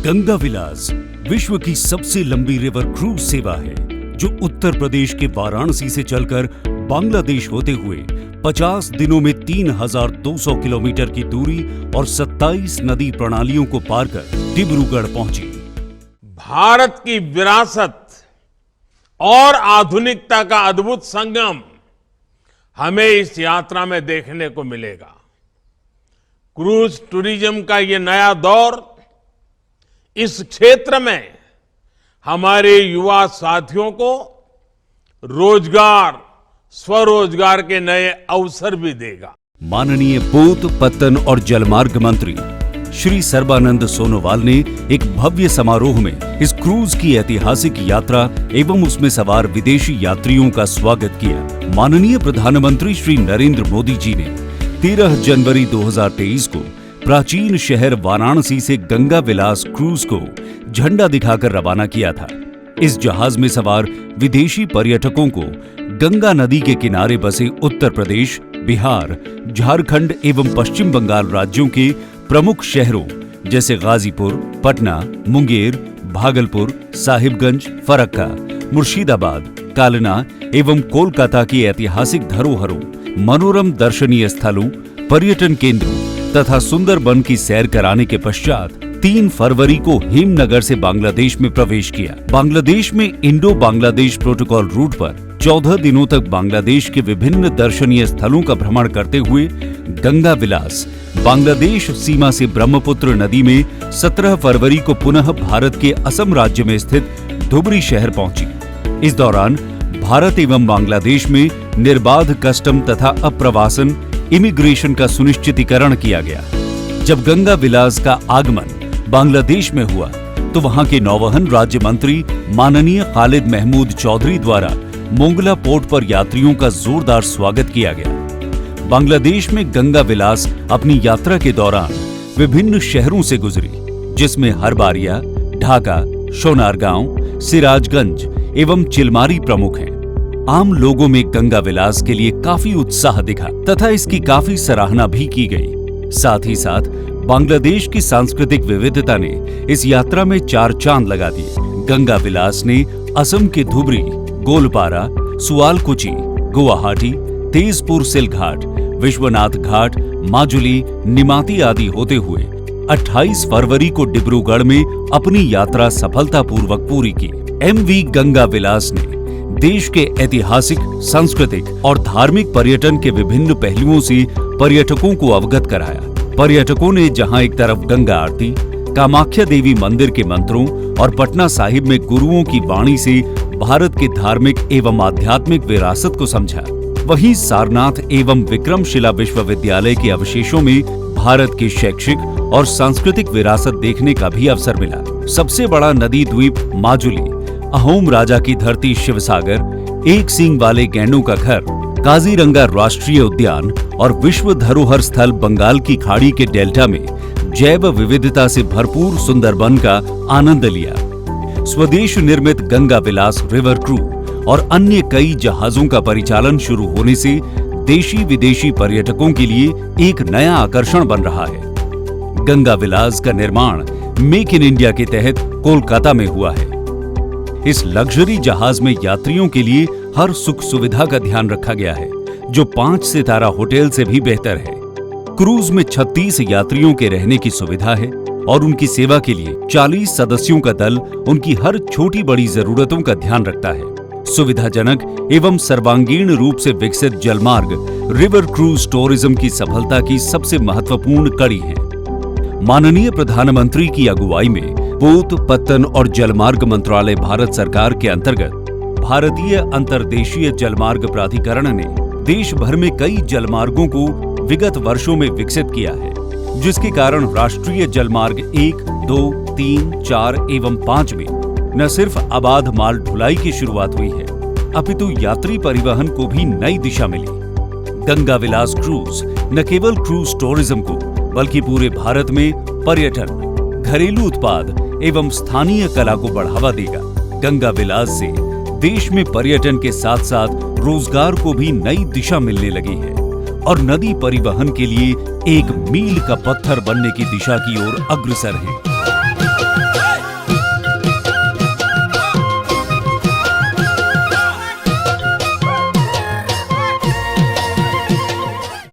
गंगा विलास विश्व की सबसे लंबी रिवर क्रूज सेवा है जो उत्तर प्रदेश के वाराणसी से चलकर बांग्लादेश होते हुए 50 दिनों में 3200 किलोमीटर की दूरी और 27 नदी प्रणालियों को पार कर डिब्रूगढ़ पहुंची। भारत की विरासत और आधुनिकता का अद्भुत संगम हमें इस यात्रा में देखने को मिलेगा। क्रूज टूरिज्म का ये नया दौर इस क्षेत्र में हमारे युवा साथियों को रोजगार, स्वरोजगार के नए अवसर भी देगा। माननीय पोत, पत्तन और जलमार्ग मंत्री श्री सर्बानंद सोनोवाल ने एक भव्य समारोह में इस क्रूज की ऐतिहासिक यात्रा एवं उसमें सवार विदेशी यात्रियों का स्वागत किया। माननीय प्रधानमंत्री श्री नरेंद्र मोदी जी ने 13 जनवरी 2023 को प्राचीन शहर वाराणसी से गंगा विलास क्रूज को झंडा दिखाकर रवाना किया था। इस जहाज में सवार विदेशी पर्यटकों को गंगा नदी के किनारे बसे उत्तर प्रदेश, बिहार, झारखंड एवं पश्चिम बंगाल राज्यों के प्रमुख शहरों जैसे गाजीपुर, पटना, मुंगेर, भागलपुर, साहिबगंज, फरक्का, मुर्शिदाबाद, कालना एवं कोलकाता की ऐतिहासिक धरोहरों, मनोरम दर्शनीय स्थलों, पर्यटन केंद्रों तथा सुंदरबन की सैर कराने के पश्चात 3 फरवरी को हेमनगर से बांग्लादेश में प्रवेश किया। बांग्लादेश में इंडो बांग्लादेश प्रोटोकॉल रूट पर 14 दिनों तक बांग्लादेश के विभिन्न दर्शनीय स्थलों का भ्रमण करते हुए गंगा विलास बांग्लादेश सीमा से ब्रह्मपुत्र नदी में 17 फरवरी को पुनः भारत के असम राज्य में स्थित धुबरी शहर पहुंची। इस दौरान भारत एवं बांग्लादेश में निर्बाध कस्टम तथा अप्रवासन इमिग्रेशन का सुनिश्चितीकरण किया गया। जब गंगा विलास का आगमन बांग्लादेश में हुआ तो वहां के नौवहन राज्य मंत्री माननीय खालिद महमूद चौधरी द्वारा मोंगला पोर्ट पर यात्रियों का जोरदार स्वागत किया गया। बांग्लादेश में गंगा विलास अपनी यात्रा के दौरान विभिन्न शहरों से गुजरी, जिसमें हरबारिया, ढाका, सोनारगांव, सिराजगंज एवं चिलमारी प्रमुख हैं। आम लोगों में गंगा विलास के लिए काफी उत्साह दिखा तथा इसकी काफी सराहना भी की गई। साथ ही साथ बांग्लादेश की सांस्कृतिक विविधता ने इस यात्रा में 4 चांद लगा दिए। गंगा विलास ने असम के धुबरी, गोलपारा, सुआलकुची, गुवाहाटी, तेजपुर सिल घाट, विश्वनाथ घाट, माजुली, निमाती आदि होते हुए 28 फरवरी को डिब्रूगढ़ में अपनी यात्रा सफलतापूर्वक पूरी की। MV गंगा विलास ने देश के ऐतिहासिक, सांस्कृतिक और धार्मिक पर्यटन के विभिन्न पहलुओं से पर्यटकों को अवगत कराया। पर्यटकों ने जहां एक तरफ गंगा आरती, कामाख्या देवी मंदिर के मंत्रों और पटना साहिब में गुरुओं की वाणी से भारत के धार्मिक एवं आध्यात्मिक विरासत को समझा, वहीं सारनाथ एवं विक्रमशिला विश्वविद्यालय के अवशेषों में भारत की शैक्षिक और सांस्कृतिक विरासत देखने का भी अवसर मिला। सबसे बड़ा नदी द्वीप माजुली, अहोम राजा की धरती शिवसागर, एक सींग वाले गैंडों का घर, काजीरंगा राष्ट्रीय उद्यान और विश्व धरोहर स्थल बंगाल की खाड़ी के डेल्टा में जैव विविधता से भरपूर सुंदरबन का आनंद लिया। स्वदेश निर्मित गंगा विलास रिवर क्रूज और अन्य कई जहाजों का परिचालन शुरू होने से देशी विदेशी पर्यटकों के लिए एक नया आकर्षण बन रहा है। गंगा विलास का निर्माण मेक इन इंडिया के तहत कोलकाता में हुआ है। इस लग्जरी जहाज में यात्रियों के लिए हर सुख सुविधा का ध्यान रखा गया है, जो 5 सितारा होटल से भी बेहतर है। क्रूज में 36 यात्रियों के रहने की सुविधा है और उनकी सेवा के लिए 40 सदस्यों का दल उनकी हर छोटी बड़ी जरूरतों का ध्यान रखता है। सुविधाजनक एवं सर्वांगीण रूप से विकसित जलमार्ग रिवर क्रूज टूरिज्म की सफलता की सबसे महत्वपूर्ण कड़ी है। माननीय प्रधानमंत्री की अगुवाई में पोत, पत्तन और जलमार्ग मंत्रालय भारत सरकार के अंतर्गत भारतीय अंतर्देशीय जलमार्ग प्राधिकरण ने देश भर में कई जलमार्गों को विगत वर्षों में विकसित किया है, जिसके कारण राष्ट्रीय जलमार्ग 1, 2, 3, 4 एवं 5 में न सिर्फ अबाध माल ढुलाई की शुरुआत हुई है, अपितु यात्री परिवहन को भी नई दिशा मिली। गंगा विलास क्रूज न केवल क्रूज टूरिज्म को बल्कि पूरे भारत में पर्यटन, घरेलू उत्पाद एवं स्थानीय कला को बढ़ावा देगा। गंगा विलास से देश में पर्यटन के साथ साथ रोजगार को भी नई दिशा मिलने लगी है और नदी परिवहन के लिए एक मील का पत्थर बनने की दिशा की ओर अग्रसर है।